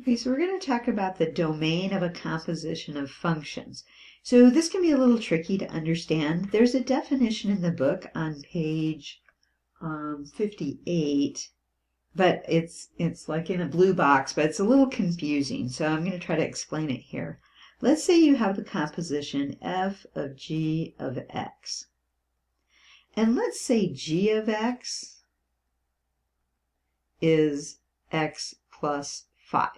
Okay, so we're going to talk about the domain of a composition of functions. So this can be a little tricky to understand. There's a definition in the book on page 58, but it's like in a blue box, but it's a little confusing. So I'm going to try to explain it here. Let's say you have the composition f of g of x. And let's say g of x is x plus 5.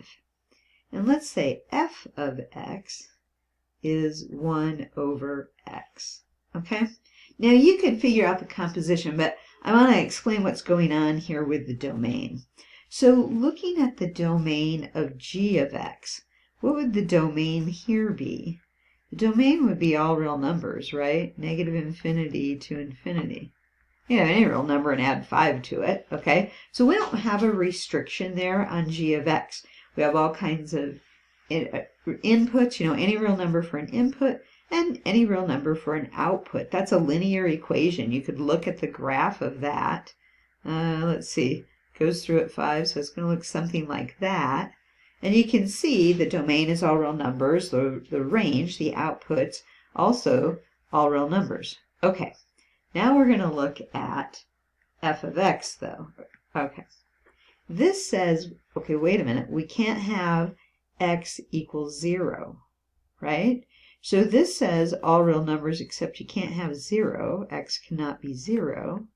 And let's say f of x is 1 over x. Okay? Now you can figure out the composition, but I want to explain what's going on here with the domain. So looking at the domain of g of x, what would the domain here be? The domain would be all real numbers, right? Negative infinity to infinity. You know, any real number and add 5 to it, okay? So we don't have a restriction there on g of x. We have all kinds of inputs, you know, any real number for an input and any real number for an output. That's a linear equation. You could look at the graph of that. Let's see, it goes through at 5, so it's going to look something like that. And you can see the domain is all real numbers, the range, the outputs, also all real numbers. Okay. Now we're going to look at f of x, though. Okay. This says, okay, wait a minute, we can't have x equals 0, right? So this says all real numbers except you can't have 0. X cannot be 0.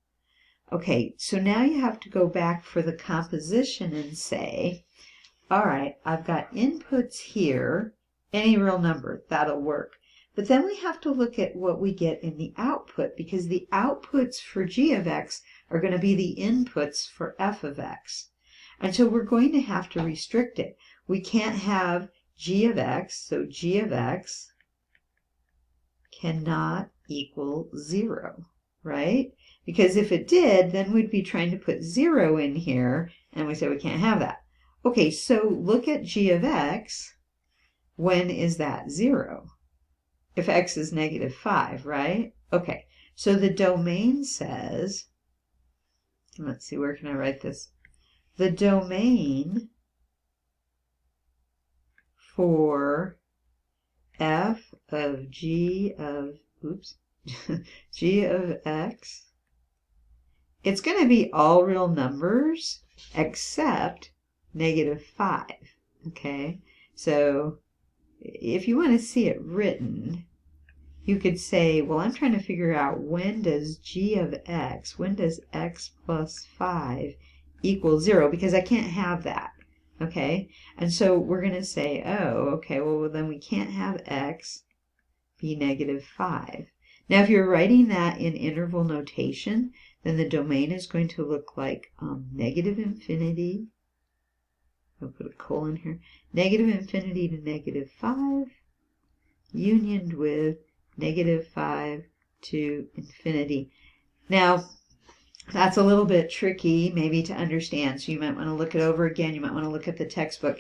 Okay, so now you have to go back for the composition and say, all right, I've got inputs here, any real number, that'll work. But then we have to look at what we get in the output, because the outputs for g of x are going to be the inputs for f of x. And so we're going to have to restrict it. We can't have g of x, so g of x cannot equal 0, right? Because if it did, then we'd be trying to put 0 in here, and we say we can't have that. Okay, so look at g of x. When is that 0? If x is negative 5, right? Okay, so the domain says, let's see, where can I write this? The domain for f of g of, g of x, it's going to be all real numbers except negative 5, okay? So if you want to see it written, you could say, well, I'm trying to figure out when does g of x, when does x plus 5 equal 0, because I can't have that, okay? And so we're going to say, oh, okay, well, then we can't have x be negative 5. Now, if you're writing that in interval notation, then the domain is going to look like negative infinity. I'll put a colon here. Negative infinity to negative 5, unioned with negative 5 to infinity. Now, that's a little bit tricky maybe to understand, so you might want to look it over again. You might want to look at the textbook.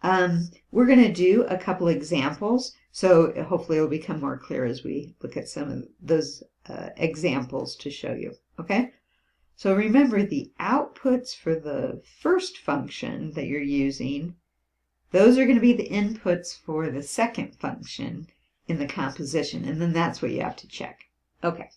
We're going to do a couple examples, so hopefully it'll become more clear as we look at some of those examples to show you, okay? So remember, the outputs for the first function that you're using, those are going to be the inputs for the second function in the composition, and then that's what you have to check. Okay,